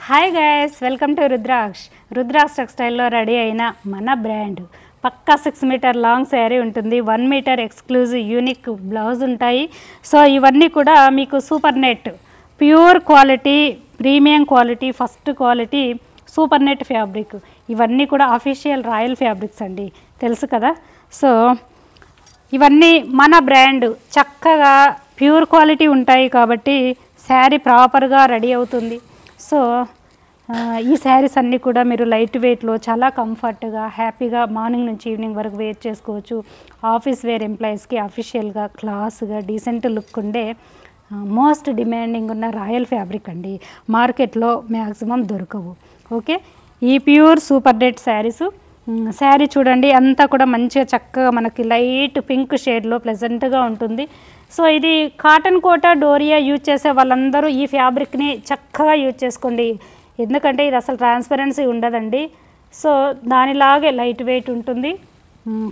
Hi guys, welcome to Rudraksha టెక్స్టైల్లో ready అయిన మన బ్రాండ్ పక్కా 6 మీటర్ లాంగ్ శారీ ఉంటుంది. 1 మీటర్ ఎక్స్క్లూజివ్ యూనిక్ బ్లౌజ్ ఉంటాయి. సో ఇవన్నీ కూడా మీకు super net pure quality, premium quality, first quality super net fabric. ఇవన్నీ కూడా అఫీషియల్ రాయల్ ఫ్యాబ్రిక్స్ అండి, తెలుసు కదా. సో ఇవన్నీ మన బ్రాండ్ చక్కగా ప్యూర్ క్వాలిటీ ఉంటాయి కాబట్టి శారీ ప్రాపర్గా రెడీ అవుతుంది. సో ఈ శారీస్ అన్నీ కూడా మీరు లైట్ వెయిట్లో చాలా కంఫర్ట్గా హ్యాపీగా మార్నింగ్ నుంచి ఈవినింగ్ వరకు వేర్ చేసుకోవచ్చు. ఆఫీస్ వేర్ ఎంప్లాయీస్కి అఫీషియల్గా క్లాస్గా డీసెంట్ లుక్ ఉండే మోస్ట్ డిమాండింగ్ ఉన్న రాయల్ ఫ్యాబ్రిక్ అండి. మార్కెట్లో మ్యాక్సిమం దొరకవు. ఓకే, ఈ ప్యూర్ సూపర్ నెట్ శారీ చూడండి, అంతా కూడా మంచిగా చక్కగా మనకి లైట్ పింక్ షేడ్లో ప్లెజెంట్గా ఉంటుంది. సో ఇది కాటన్ కోటా డోరియా యూజ్ చేసే వాళ్ళందరూ ఈ ఫ్యాబ్రిక్ని చక్కగా యూజ్ చేసుకోండి. ఎందుకంటే ఇది అసలు ట్రాన్స్పరెన్సీ ఉండదండి. సో దానిలాగే లైట్ వెయిట్ ఉంటుంది.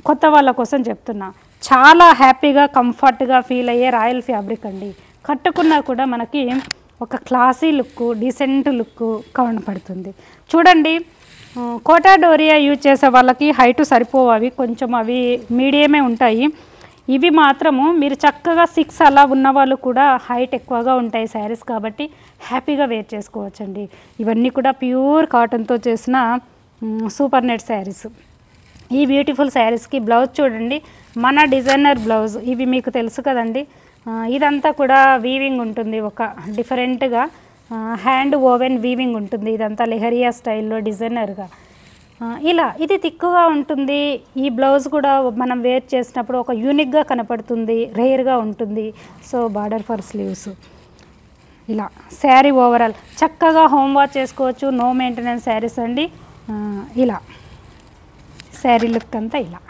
కొత్త వాళ్ళ కోసం చెప్తున్నా, చాలా హ్యాపీగా కంఫర్ట్గా ఫీల్ అయ్యే రాయల్ ఫ్యాబ్రిక్ అండి. కట్టుకున్నా కూడా మనకి ఒక క్లాసీ లుక్, డీసెంట్ లుక్ కనపడుతుంది. చూడండి, కోటా డోరియా యూజ్ చేసే వాళ్ళకి హైటు సరిపోవు, అవి కొంచెం అవి మీడియమే ఉంటాయి. ఇవి మాత్రము మీరు చక్కగా 6 అలా ఉన్న వాళ్ళు కూడా హైట్ ఎక్కువగా ఉంటాయి శారీస్ కాబట్టి హ్యాపీగా వేర్ చేసుకోవచ్చండి. ఇవన్నీ కూడా ప్యూర్ కాటన్తో చేసిన సూపర్ నెట్ శారీస్. ఈ బ్యూటిఫుల్ శారీస్కి బ్లౌజ్ చూడండి, మన డిజైనర్ బ్లౌజ్. ఇవి మీకు తెలుసు కదండి. ఇదంతా కూడా వీవింగ్ ఉంటుంది, ఒక డిఫరెంట్గా హ్యాండ్ ఓవెన్ వీవింగ్ ఉంటుంది. ఇదంతా లెహరియా స్టైల్లో డిజైనర్గా ఇలా ఇది తిక్కుగా ఉంటుంది. ఈ బ్లౌజ్ కూడా మనం వేర్ చేసినప్పుడు ఒక యూనిక్గా కనపడుతుంది, రేర్గా ఉంటుంది. సో బార్డర్ ఫర్ స్లీవ్స్ ఇలా. శారీ ఓవరాల్ చక్కగా హోమ్ వాష్ చేసుకోవచ్చు, నో మెయింటెనెన్స్ శారీస్ అండి. ఇలా శారీ లుక్ అంతా ఇలా.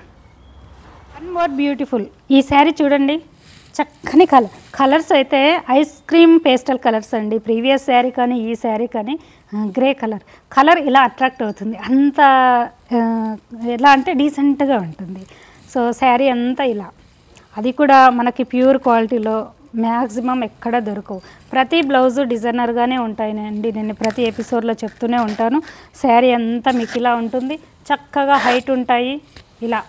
వన్ మోర్ బ్యూటిఫుల్ ఈ శారీ చూడండి, చక్కని కలర్స్ అయితే ఐస్ క్రీమ్ పేస్టల్ కలర్స్ అండి. ప్రీవియస్ శారీ కానీ ఈ శారీ కానీ గ్రే కలర్ ఇలా అట్రాక్ట్ అవుతుంది. అంత ఎలా అంటే డీసెంట్గా ఉంటుంది. సో శారీ అంతా ఇలా, అది కూడా మనకి ప్యూర్ క్వాలిటీలో మ్యాక్సిమం ఎక్కడ దొరకవు. ప్రతి బ్లౌజు డిజైనర్గానే ఉంటాయండి, నేను ప్రతి ఎపిసోడ్లో చెప్తూనే ఉంటాను. శారీ అంతా మీకు ఇలా ఉంటుంది, చక్కగా హైట్ ఉంటాయి. ఇలా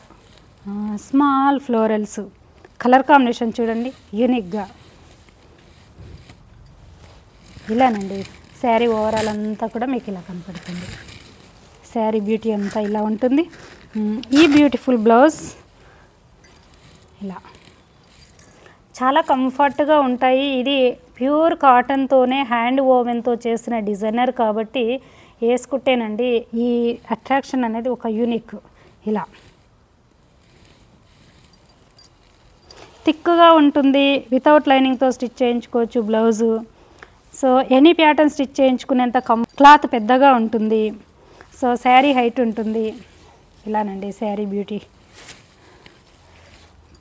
స్మాల్ ఫ్లోరల్స్, కలర్ కాంబినేషన్ చూడండి యూనిక్గా ఇలానండి. శారీ ఓవరాల్ అంతా కూడా మీకు ఇలా కనపడుతుంది. శారీ బ్యూటీ అంతా ఇలా ఉంటుంది. ఈ బ్యూటిఫుల్ బ్లౌజ్ ఇలా చాలా కంఫర్ట్గా ఉంటాయి. ఇది ప్యూర్ కాటన్తోనే హ్యాండ్ ఓవెన్తో చేసిన డిజైనర్ కాబట్టి వేసుకుంటేనండి ఈ అట్రాక్షన్ అనేది ఒక యూనిక్. ఇలా థిక్గా ఉంటుంది, వితౌట్ లైనింగ్తో స్టిచ్ చేయించుకోవచ్చు blouse. So any pattern stitch చేయించుకునేంత క్లాత్ పెద్దగా ఉంటుంది. సో శారీ హైట్ ఉంటుంది. ఇలానండి saree beauty.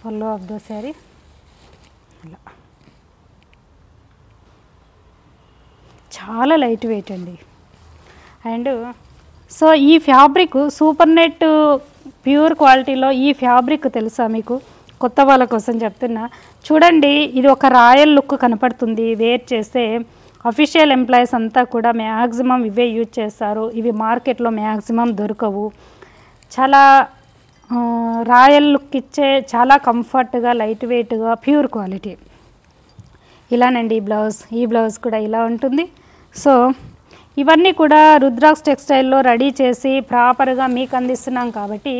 Pallu of the saree ఇలా చాలా లైట్ వెయిట్ అండి. అండ్ సో ఈ ఫ్యాబ్రిక్ సూపర్ నెట్ ప్యూర్ క్వాలిటీలో ఈ ఫ్యాబ్రిక్ తెలుసా మీకు? కొత్త వాళ్ళ కోసం చెప్తున్నా, చూడండి ఇది ఒక రాయల్ లుక్ కనపడుతుంది. వేర్ చేస్తే అఫీషియల్ ఎంప్లాయీస్ అంతా కూడా మ్యాక్సిమం ఇవే యూజ్ చేస్తారు. ఇవి మార్కెట్లో మ్యాక్సిమం దొరకవు. చాలా రాయల్ లుక్ ఇచ్చే, చాలా కంఫర్ట్గా లైట్ వెయిట్గా ప్యూర్ క్వాలిటీ. ఇలానండి ఈ బ్లౌజ్ కూడా ఇలా ఉంటుంది. సో ఇవన్నీ కూడా రుద్రాక్ష టెక్స్టైల్లో రెడీ చేసి ప్రాపర్గా మీకు అందిస్తున్నాం కాబట్టి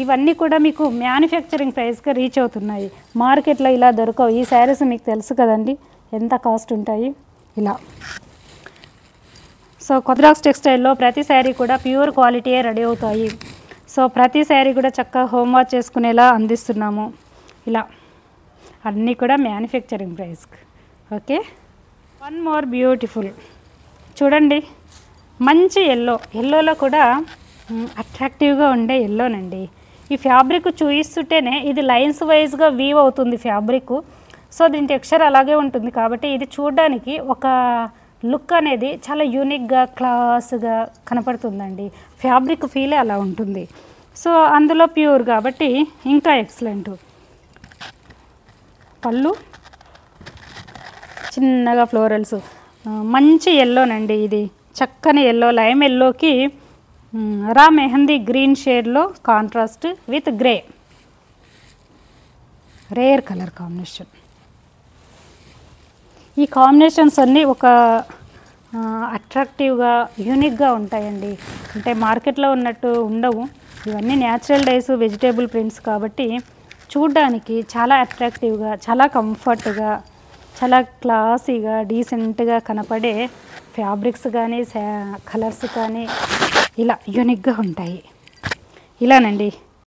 ఇవన్నీ కూడా మీకు మ్యానుఫ్యాక్చరింగ్ ప్రైస్గా రీచ్ అవుతున్నాయి. మార్కెట్లో ఇలా దొరకవు. ఈ శారీస్ మీకు తెలుసు కదండి ఎంత కాస్ట్ ఉంటాయి. ఇలా సో రుద్రాక్ష టెక్స్టైల్లో ప్రతి శారీ కూడా ప్యూర్ క్వాలిటీయే రెడీ అవుతాయి. సో ప్రతి శారీ కూడా చక్కగా హోమ్ వాష్ చేసుకునేలా అందిస్తున్నాము. ఇలా అన్నీ కూడా manufacturing price. Okay, one more beautiful చూడండి, మంచి ఎల్లోలో కూడా అట్రాక్టివ్గా ఉండే ఎల్లోనండి. ఈ ఫ్యాబ్రిక్ చూయిస్తుంటేనే ఇది లైన్స్ వైజ్గా వీవ్ అవుతుంది ఫ్యాబ్రిక్. సో దీని టెక్స్చర్ అలాగే ఉంటుంది కాబట్టి ఇది చూడడానికి ఒక లుక్ అనేది చాలా యూనిక్గా క్లాస్గా కనపడుతుందండి. ఫ్యాబ్రిక్ ఫీలే అలా ఉంటుంది. సో అందులో ప్యూర్ కాబట్టి ఇంకా ఎక్సలెంట్. పళ్ళు చిన్నగా ఫ్లోరల్స్, మంచి ఎల్లోనండి. ఇది చక్కని ఎల్లో, లైమ్ ఎల్లోకి రా మెహందీ గ్రీన్ షేడ్లో contrast with grey, rare colour combination. ఈ కాంబినేషన్స్ అన్నీ ఒక అట్రాక్టివ్గా యూనిక్గా ఉంటాయండి. అంటే మార్కెట్లో ఉన్నట్టు ఉండవు. ఇవన్నీ న్యాచురల్ డైస్, వెజిటేబుల్ ప్రింట్స్ కాబట్టి చూడ్డానికి చాలా అట్రాక్టివ్గా, చాలా కంఫర్ట్గా, చాలా క్లాసీగా, డీసెంట్గా కనపడే ఫ్యాబ్రిక్స్ కానీ కలర్స్ కానీ ఇలా యూనిక్గా ఉంటాయి. ఇలానండి